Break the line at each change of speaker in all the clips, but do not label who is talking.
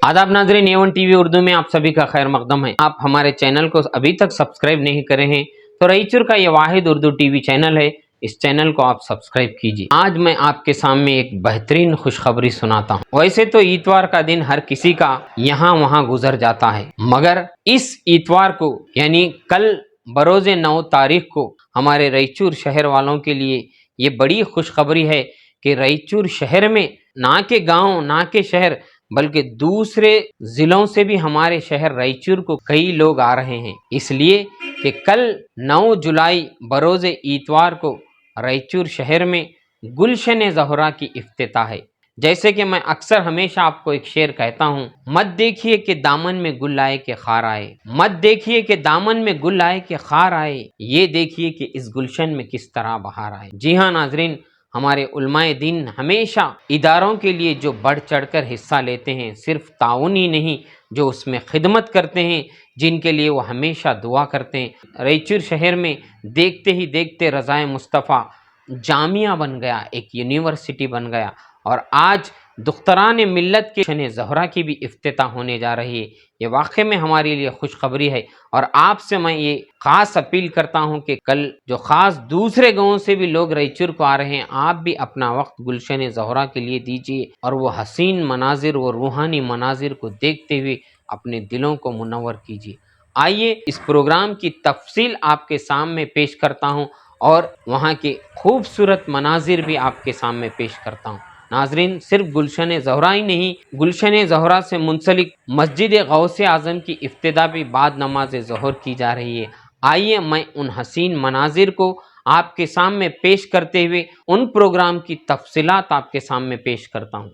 आदाब नाज़रीन, A1 TV Urdu में आप सभी का खैर मकदम है। आप हमारे चैनल को अभी तक सब्सक्राइब नहीं करे हैं तो रईचूर का ये वाहिद उर्दू टीवी चैनल है, इस चैनल को आप सब्सक्राइब कीजिए। आज मैं आपके सामने एक बेहतरीन खुशखबरी सुनाता हूँ। वैसे तो इतवार का दिन हर किसी का यहाँ वहाँ गुजर जाता है, मगर इस इतवार को यानी कल बरोज़े 9 तारीख को हमारे रईचूर शहर वालों के लिए ये बड़ी खुशखबरी है कि रईचूर शहर में ना के गांव ना के शहर बल्कि दूसरे जिलों से भी हमारे शहर रईचूर को कई लोग आ रहे हैं, इसलिए कि कल 9 जुलाई बरोज़े इतवार को रईचूर शहर में गुलशन ज़हरा की इफ्तिताह है। जैसे कि मैं अक्सर हमेशा आपको एक शेर कहता हूँ, मत देखिए कि दामन में गुल आए कि खार आए, मत देखिए कि दामन में गुल आए कि खार आए, ये देखिए कि इस गुलशन में किस तरह बहार आए। जी हाँ नाजरीन, हमारे उलमाए दीन हमेशा इदारों के लिए जो बढ़ चढ़कर हिस्सा लेते हैं, सिर्फ ताउन ही नहीं, जो उसमें खिदमत करते हैं, जिनके लिए वो हमेशा दुआ करते हैं। रईचूर शहर में देखते ही देखते रज़ाए मुस्तफ़ा जामिया बन गया, एक यूनिवर्सिटी बन गया, और आज दुख्तरान मिल्लत के गुलशन ज़हरा की भी इफ्तिताह होने जा रही है। ये वाक़ई में हमारे लिए खुशखबरी है, और आपसे मैं ये ख़ास अपील करता हूँ कि कल जो ख़ास दूसरे गाँव से भी लोग रईचूर को आ रहे हैं, आप भी अपना वक्त गुलशन ज़हरा के लिए दीजिए और वो हसीन मनाजिर, वो रूहानी मनाजिर को देखते हुए अपने दिलों को मुनव्वर कीजिए। आइए इस प्रोग्राम की तफसील आपके सामने पेश करता हूँ और वहाँ के खूबसूरत मनाजिर भी आपके सामने पेश करता हूँ। नाजरीन, सिर्फ गुलशन ज़हरा ही नहीं, गुलशन ज़हरा से मुंसलिक मस्जिद गौसे आज़म की इफ्तिदा भी बाद नमाज ज़ोहर की जा रही है। आइए मैं उन हसीन मनाजिर को आपके सामने पेश करते हुए उन प्रोग्राम की तफसीलात आपके सामने पेश करता हूँ।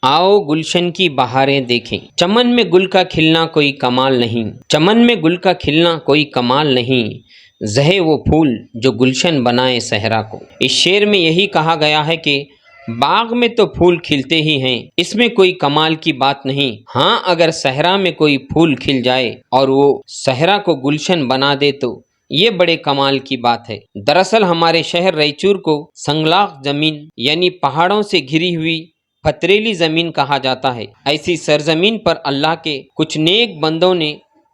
आओ गुलशन की बहारें देखें, चमन में गुल का खिलना कोई कमाल नहीं, चमन में गुल का खिलना कोई कमाल नहीं, जहे वो फूल जो गुलशन बनाए सहरा को। इस शेर में यही कहा गया है कि बाग में तो फूल खिलते ही हैं, इसमें कोई कमाल की बात नहीं। हाँ, अगर सहरा में कोई फूल खिल जाए और वो सहरा को गुलशन बना दे तो ये बड़े कमाल की बात है। दरअसल हमारे शहर रईचूर को संगलाख जमीन यानी पहाड़ों से घिरी हुई पथरीली जमीन कहा जाता है। ऐसी सरजमीन पर अल्लाह के कुछ नेक बंदों ने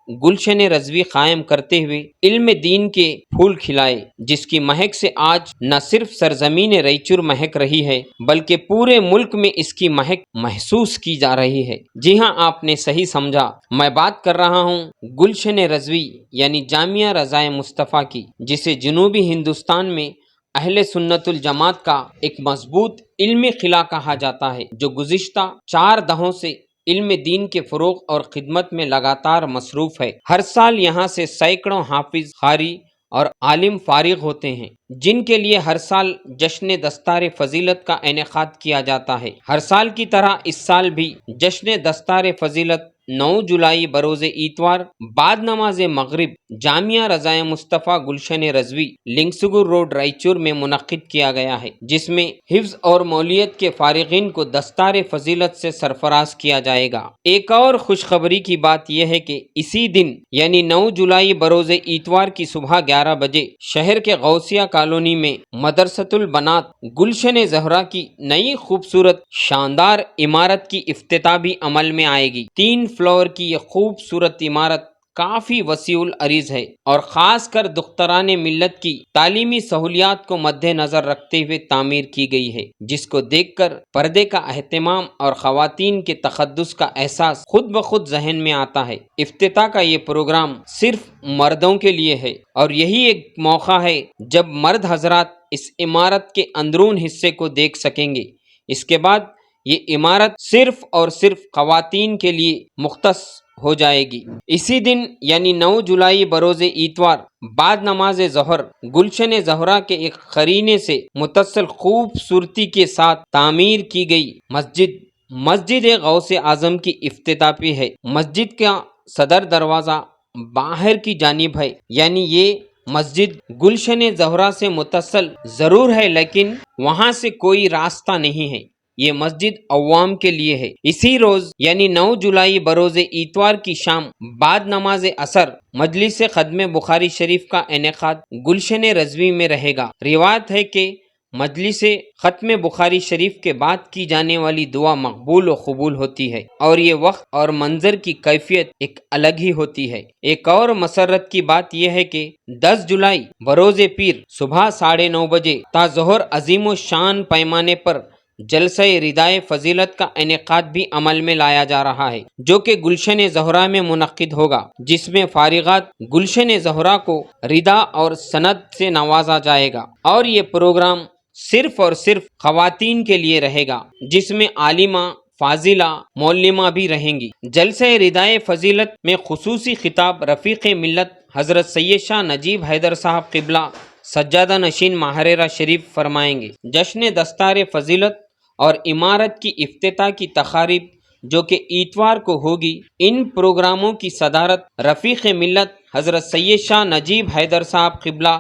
गुलशन रज़वी कायम करते हुए इल्म दीन के फूल खिलाए, जिसकी महक से आज न सिर्फ सरजमीन रईचूर महक रही है बल्कि पूरे मुल्क में इसकी महक महसूस की जा रही है। जी हाँ, आपने सही समझा, मैं बात कर रहा हूँ गुलशन रज़वी यानी जामिया रज़ाए मुस्तफ़ा की, जिसे जनूबी हिंदुस्तान में अहले सुन्नतुल जमात का एक मजबूत इल्मी खिला कहा जाता है, जो गुज़िश्ता 4 दहों से इल्म दीन के फ़रोग़ और ख़िदमत में लगातार मसरूफ़ है। हर साल यहाँ से सैकड़ों हाफिज, क़ारी और आलिम फारिग होते हैं, जिनके लिए हर साल जश्न दस्तार फजीलत का इनेकाद किया जाता है। हर साल की तरह इस साल भी जश्न दस्तार फजीलत 9 जुलाई बरोज़े इतवार बाद नमाज मगरिब जामिया रज़ाए मुस्तफ़ा गुलशन रज़वी लिंगसुगुर रोड रईचूर में मुनक्किद किया गया है, जिसमें हिफ्ज़ और मौलियत के फारिगीन को दस्तार फजीलत से सरफराज किया जाएगा। एक और खुशखबरी की बात यह है कि इसी दिन यानी 9 जुलाई बरोज़े इतवार की सुबह 11 बजे शहर के गौसिया कॉलोनी में मदरसतुल बनात गुलशन ज़हरा की नई खूबसूरत शानदार इमारत की इफ्तिताह भी अमल में आएगी। 3 फ्लोर की ये खूबसूरत इमारत काफ़ी वसीउल अरीज है और ख़ास कर दुख्तरान मिल्लत की तालीमी सहूलियात को मद्देनज़र रखते हुए तामीर की गई है, जिसको देखकर पर्दे का अहतमाम और ख़वातीन के तक़द्दुस का एहसास खुद ब खुद जहन में आता है। इफ्तिताह का ये प्रोग्राम सिर्फ मर्दों के लिए है और यही एक मौका है जब मर्द हजरात इस इमारत के अंदरून हिस्से को देख सकेंगे। इसके बाद ये इमारत सिर्फ और सिर्फ ख़वातीन के लिए मुख्तस हो जाएगी। इसी दिन यानी 9 जुलाई बरोज़े इतवार बाद नमाज ज़ोहर गुलशन ज़हरा के एक करीने से मुतस्सिल खूबसूरती के साथ तामीर की गई मस्जिद गौसे आज़म की इफ्तिताह भी है। मस्जिद का सदर दरवाज़ा बाहर की जानिब है, यानी ये मस्जिद गुलशन ज़हरा से मुतस्सिल ज़रूर है लेकिन वहाँ से कोई रास्ता नहीं है। یہ مسجد عوام کے لیے ہے۔ اسی روز یعنی 9 جولائی بروز اتوار کی شام بعد نماز عصر مجلس ختم بخاری شریف کا انعقاد گلشن رضوی میں رہے گا۔ روایت ہے کہ مجلس ختم بخاری شریف کے بعد کی جانے والی دعا مقبول و قبول ہوتی ہے اور یہ وقت اور منظر کی کیفیت ایک الگ ہی ہوتی ہے۔ ایک اور مسرت کی بات یہ ہے کہ 10 جولائی بروز پیر صبح 9:30 بجے تا ظہر عظیم و شان پیمانے پر جلسہ ردائے فضیلت کا انعقاد بھی عمل میں لایا جا رہا ہے، جو کہ گلشن زہرا میں منعقد ہوگا، جس میں فارغات گلشن زہرا کو ردا اور سند سے نوازا جائے گا، اور یہ پروگرام صرف اور صرف خواتین کے لیے رہے گا، جس میں عالمہ، فاضلہ، معلمہ بھی رہیں گی۔ جلسہ ردائے فضیلت میں خصوصی خطاب رفیق ملت حضرت سید شاہ نجیب حیدر صاحب قبلہ سجادہ نشین ماہرہ شریف فرمائیں گے۔ جشن دستار فضیلت اور عمارت کی افتتاح کی تقاریب جو کہ اتوار کو ہوگی، ان پروگراموں کی صدارت رفیق ملت حضرت سید شاہ نجیب حیدر صاحب قبلہ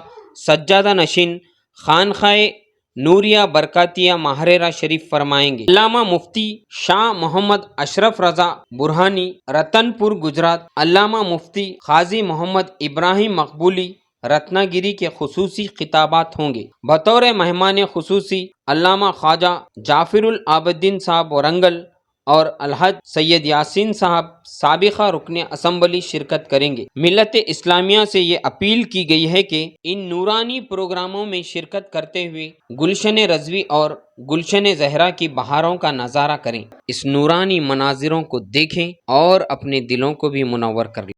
سجادہ نشین خانقاہ نوریہ برکاتیہ ماہرہ شریف فرمائیں گے۔ علامہ مفتی شاہ محمد اشرف رضا برہانی رتن پور گجرات، علامہ مفتی قاضی محمد ابراہیم مقبولی رتنا گیری کے خصوصی خطابات ہوں گے۔ بطور مہمان خصوصی علامہ خواجہ جعفر العابدین صاحب ورنگل اور الحاج سید یاسین صاحب سابقہ رکن اسمبلی شرکت کریں گے۔ ملت اسلامیہ سے یہ اپیل کی گئی ہے کہ ان نورانی پروگراموں میں شرکت کرتے ہوئے گلشن رضوی اور گلشن زہرا کی بہاروں کا نظارہ کریں، اس نورانی مناظروں کو دیکھیں اور اپنے دلوں کو بھی منور کر لیں۔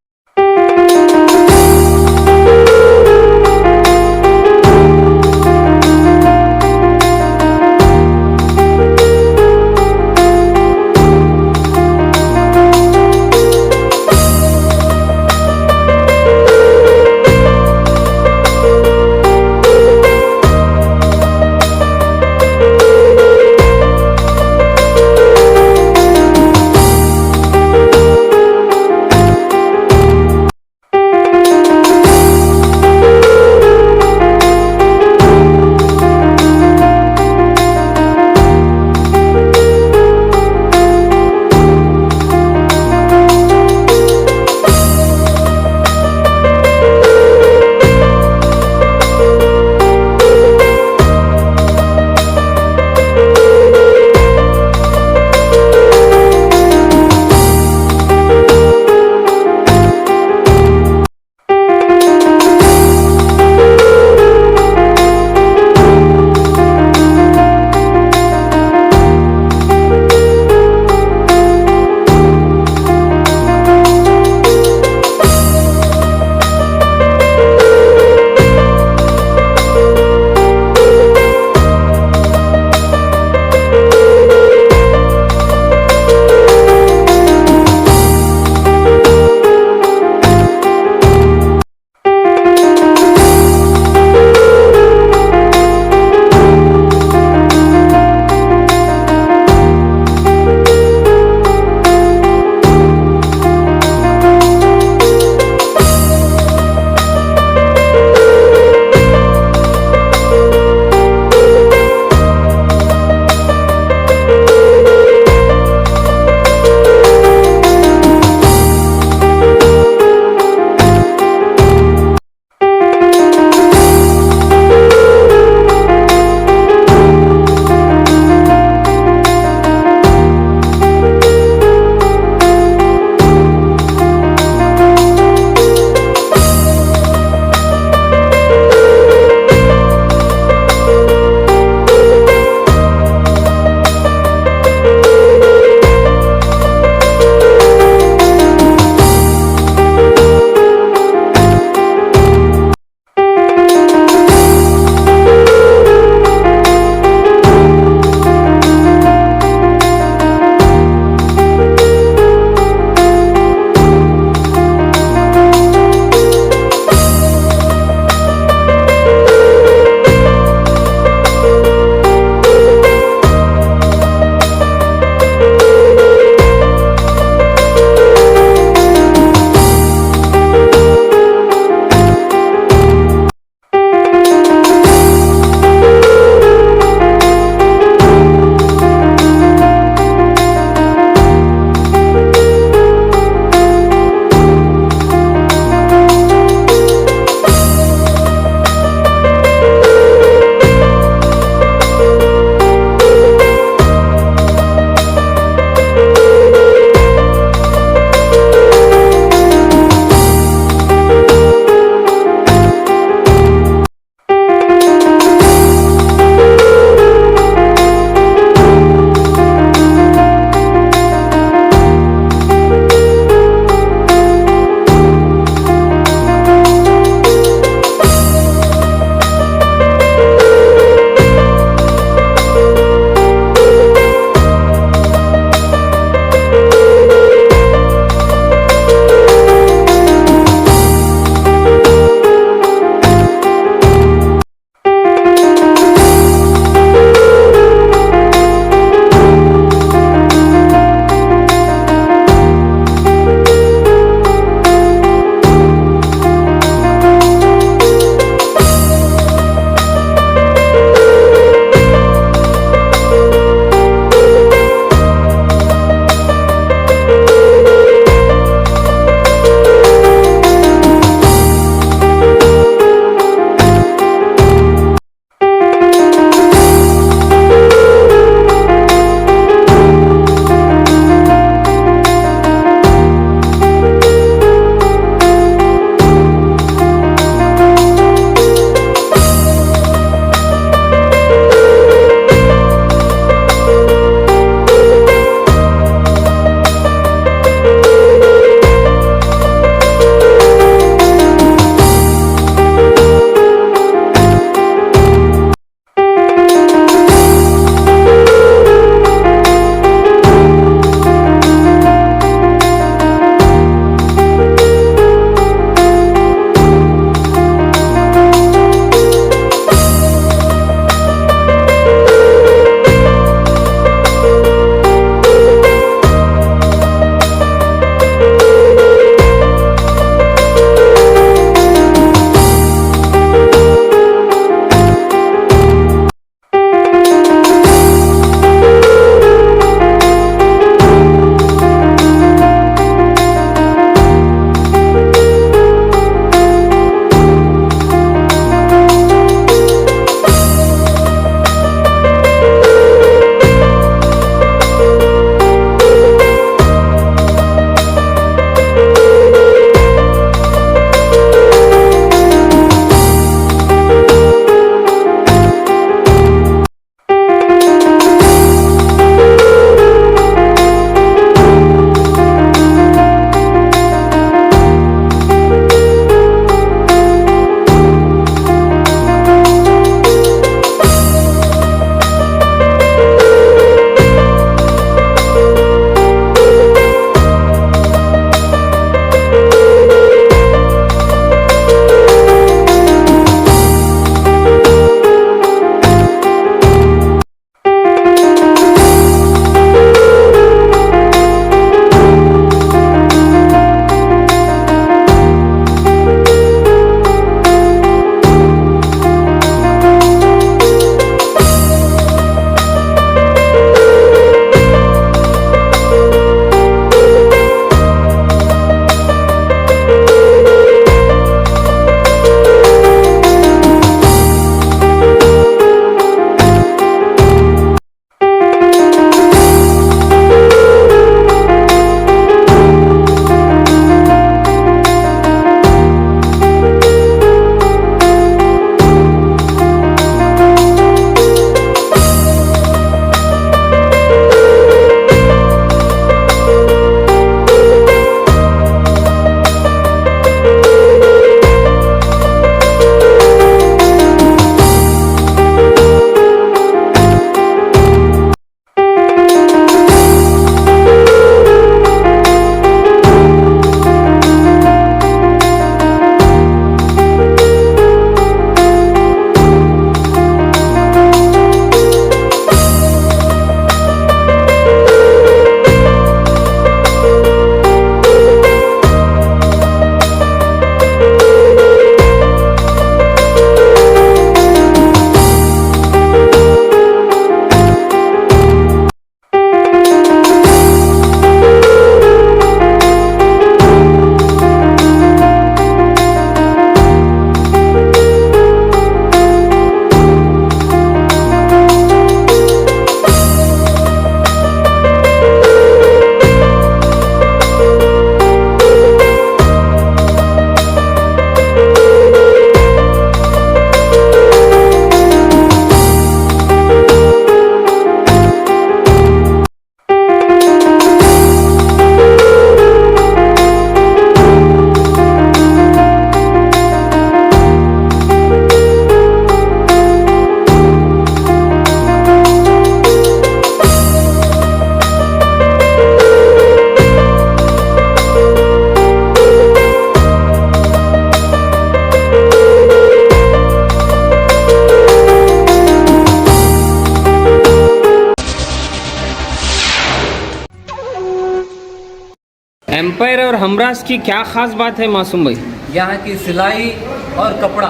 एम्पायर और हमराज की क्या खास बात है मासूम भाई?
यहाँ की सिलाई और कपड़ा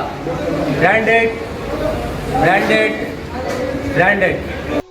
ब्रांडेड ब्रांडेड ब्रांडेड।